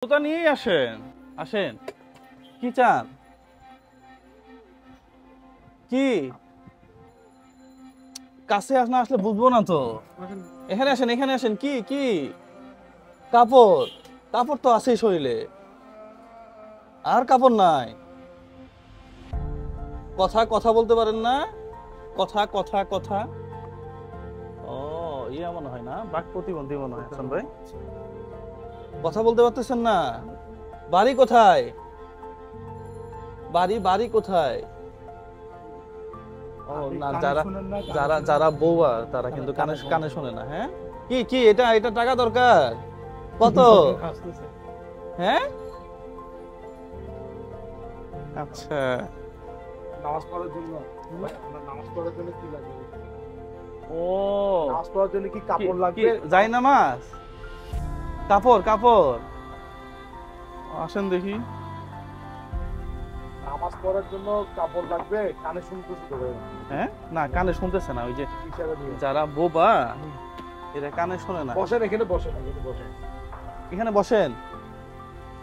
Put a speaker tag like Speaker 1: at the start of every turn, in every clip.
Speaker 1: জুতা নিয়েই আসেন, আসেন। কি চান? কি কাছে না আসলে বুঝবো না তো। এখানে আসেন, এখানে আসেন। কি কি কাপড়? কাপড় তো আছেই শরীরে, আর কাপড় নাই। কথা কথা বলতে পারেন না? কথা কথা কথা। ও ইয়া মনে হয় না, বাক প্রতিবন্ধী মনে হয় হাসান ভাই। কথা বলতে পারতেছেন না? বাড়ি কোথায়? বাড়ি বাড়ি কোথায়? ও না, যারা যারা যারা বউয়া তারা কিন্তু কানে কানে শোনে না। হ্যাঁ, কি কি এটা এটা টাকা দরকার কত? হ্যাঁ, আচ্ছা।
Speaker 2: নামাজ পড়ার জন্য নামাজ পড়ার জন্য কি লাগে?
Speaker 1: ও
Speaker 2: নামাজ পড়ার জন্য কি কাপড় লাগবে?
Speaker 1: যাই নামাজ, কাপড় কাপড়। আসেন দেখি।
Speaker 2: নামাজ পড়ার জন্য কাপড় লাগবে, কানে শুনতেছে তো।
Speaker 1: হ্যাঁ না, কানে শুনতেছে না। ওই যে
Speaker 2: ইশারা দিয়ে
Speaker 1: যারা বোবা এরা কানে শোনে না।
Speaker 2: বসেন, এখানে বসেন, এখানে বসেন।
Speaker 1: এখানে বসেন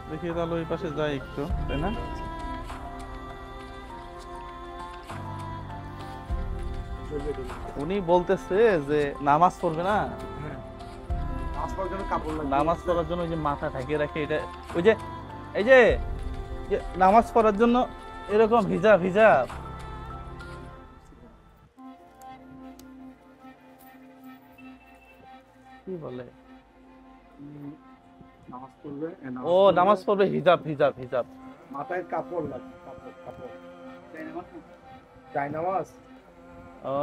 Speaker 1: দেখি, তাহলে ওই পাশে যাই একটু, তাই না? উনি বলতেছে যে নামাজ পড়বে না।
Speaker 2: হ্যাঁ, নামাজ পড়ার জন্য কাপড় লাগবে।
Speaker 1: নামাজ পড়ার জন্য ওই যে মাথা ঢাকিয়ে রাখে, এটা ওই যে এই যে নামাজ পড়ার জন্য এরকম হিজাব হিজাব। কি বলে?
Speaker 2: নামাজ পড়বে,
Speaker 1: ও নামাজ পড়বে, হিজাব হিজাব হিজাব।
Speaker 2: মাথায় কাপড় লাগবে, কাপড় কাপড়। জায়নামাজ।
Speaker 1: ও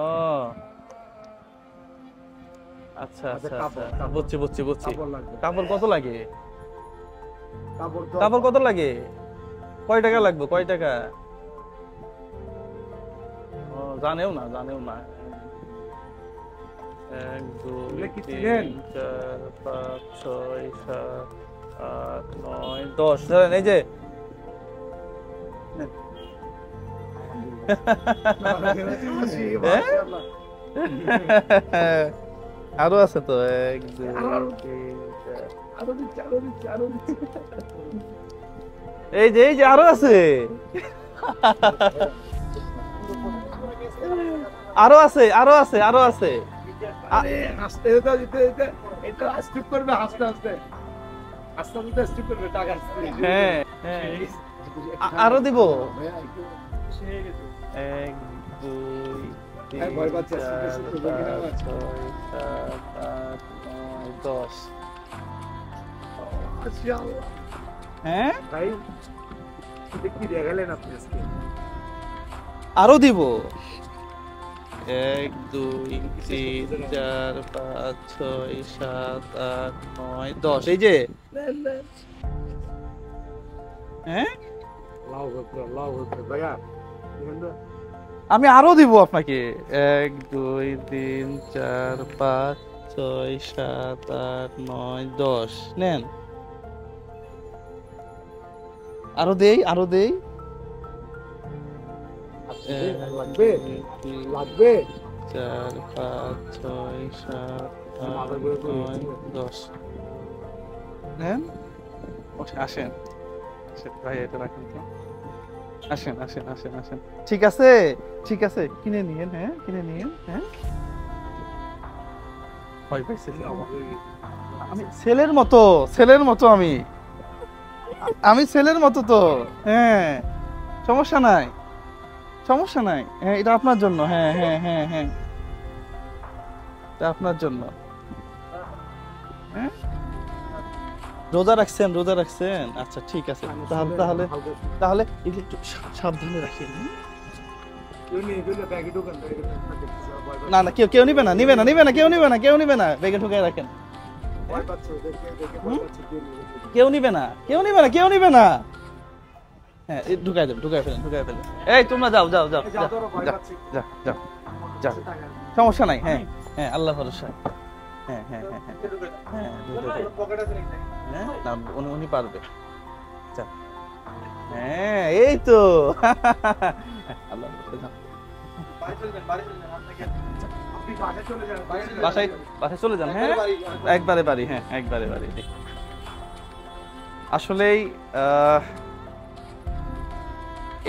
Speaker 1: আচ্ছা আচ্ছা
Speaker 2: কাপড়,
Speaker 1: আচ্ছা,
Speaker 2: কাপড়।
Speaker 1: বুঝছি বুঝছি বুঝছি।
Speaker 2: কাপড় লাগবে।
Speaker 1: কাপড় কত লাগে?
Speaker 2: কাপড় তো
Speaker 1: কাপড় কত লাগে? কয় টাকা লাগবে, কয় টাকা? ও জানেও না, জানেও না। 1 2
Speaker 2: এগুলো কি
Speaker 1: 3
Speaker 2: চিনেন?
Speaker 1: 4 5 6 7 8 9 10। ধরেন এই যে আরো আছে তো। 1 2 3 4।
Speaker 2: আরো দিচ্ছি, আরো দিচ্ছি, আরো দিচ্ছি।
Speaker 1: এই যে এই যে আরো আছে, আরো আছে, আরো আছে, আরো আছে।
Speaker 2: আরে হাসতে এটা দিতে এটা এটা স্কিপ করবে, হাসতে হাসতে আস্তে আস্তে স্কিপ করবে, টাকা আসবে।
Speaker 1: হ্যাঁ হ্যাঁ, আরো দিব। 1 2
Speaker 2: হ্যাঁ,
Speaker 1: 3
Speaker 2: ভয় পাচ্ছে,
Speaker 1: 4
Speaker 2: স্কিপ করবে কিনা
Speaker 1: 5 6 7 8 9 10।
Speaker 2: মাশাআল্লাহ।
Speaker 1: হ্যাঁ,
Speaker 2: ভাই এটা কি দেখালেন আপনি আজকে?
Speaker 1: আরো দিব। 1 2 3 4 5 6 7 8 9 10। এই যে হ্যাঁ,
Speaker 2: আল্লাহু আকবার, আল্লাহু আকবার। ভাইয়া কিন্তু
Speaker 1: আমি আরো দিব আপনাকে। 1 2 3 4 5 6 7 8 9 10। নেন, আরো দেই, আরো দেই।
Speaker 2: লাগবে, লাগবে।
Speaker 1: 4 5 6 7 8 9 10। নেন, আসেন আসেন ভাই, এটা রাখেন তো। আসেন আসেন আসেন আসেন। ঠিক আছে ঠিক আছে, কিনে নিয়েন। হ্যাঁ কিনে নিয়েন। হ্যাঁ, ভয় পাইছে। আমি ছেলের মতো, ছেলের মতো আমি, আমি ছেলের মতো তো। হ্যাঁ, সমস্যা নাই, সমস্যা নাই। হ্যাঁ, এটা আপনার জন্য। হ্যাঁ হ্যাঁ হ্যাঁ হ্যাঁ, এটা আপনার জন্য। হ্যাঁ, রোজা রাখছেন, রোজা রাখছেন। আচ্ছা ঠিক আছে, তাহলে তাহলে তাহলে একটু সাবধানে রাখেন।
Speaker 2: কেউ নিয়ে গেলে ব্যাগে ঢোকান, ব্যাগে ঢোকান।
Speaker 1: না না, কেউ কেউ নিবে না, নিবে না, নিবে না, কেউ নিবে না, কেউ নিবে না। ব্যাগে ঢুকাই রাখেন।
Speaker 2: ভয় পাচ্ছে, দেখে দেখে ভয় পাচ্ছে, কেউ নিয়ে গেলে।
Speaker 1: কেউ নিবে না, কেউ নিবে না, কেউ নিবে না। হ্যাঁ, ঢুকাই দেন, ঢুকাই ফেলেন, ঢুকাই ফেলেন। এই তোমরা যাও যাও যাও
Speaker 2: এই যাও,
Speaker 1: যাও
Speaker 2: ধরো, ভয়
Speaker 1: যাও,
Speaker 2: পাচ্ছে।
Speaker 1: যাও যাও যাও,
Speaker 2: টাকা
Speaker 1: সমস্যা নাই। হ্যাঁ হ্যাঁ, আল্লাহ ভরসা। হ্যাঁ হ্যাঁ হ্যাঁ হ্যাঁ হ্যাঁ, ঢুকাই দেন।
Speaker 2: পকেট আছে নাকি?
Speaker 1: হ্যাঁ না, উনি উনি পারবে। যাও। হ্যাঁ এই তো। আল্লাহ ভরসা, যাও।
Speaker 2: বাড়ি চলে যান, বাড়ি চলে যান, আপনাকে আপনি বাসায় চলে যান,
Speaker 1: বাসায় বাসায় চলে যান। হ্যাঁ একবারে বাড়ি, হ্যাঁ একবারে বাড়ি। আসলেই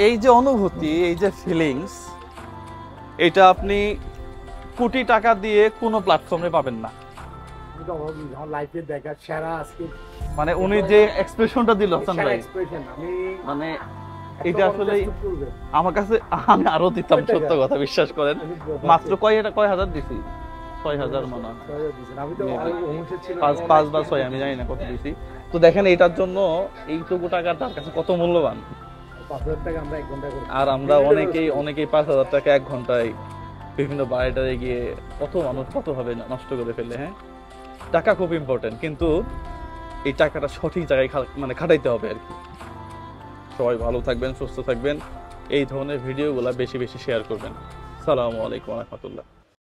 Speaker 1: এই যে অনুভূতি, এই যে ফিলিংস, এটা আপনি কোটি টাকা দিয়ে কোনো প্ল্যাটফর্মে পাবেন না।
Speaker 2: লাইফে দেখা সেরা আজকে
Speaker 1: মানে উনি যে এক্সপ্রেশনটা দিল হাসান ভাই,
Speaker 2: এক্সপ্রেশন আমি
Speaker 1: মানে এটা আসলে আমার কাছে, আমি আরো দিতাম, সত্য কথা বিশ্বাস করেন। মাত্র কয় হাজার দিছি, 6,000 মনে হয়,
Speaker 2: আমি তো
Speaker 1: পাঁচ বা 6 আমি জানি না কত দিছি। তো দেখেন এটার জন্য এইটুকু টাকা তার কাছে কত মূল্যবান।
Speaker 2: 5,000 টাকা আমরা 1 ঘন্টা করি,
Speaker 1: আর আমরা অনেকেই 5,000 টাকা 1 ঘন্টায় বিভিন্ন বাড়িটারে গিয়ে কত মানুষ কত ভাবে নষ্ট করে ফেলে। হ্যাঁ, টাকা খুব ইম্পর্টেন্ট, কিন্তু এই টাকাটা সঠিক জায়গায় মানে খাটাইতে হবে আর কি। সবাই ভালো থাকবেন, সুস্থ থাকবেন, এই ধরনের ভিডিওগুলো বেশি বেশি শেয়ার করবেন। আসসালামু আলাইকুম ওয়া রাহমাতুল্লাহ।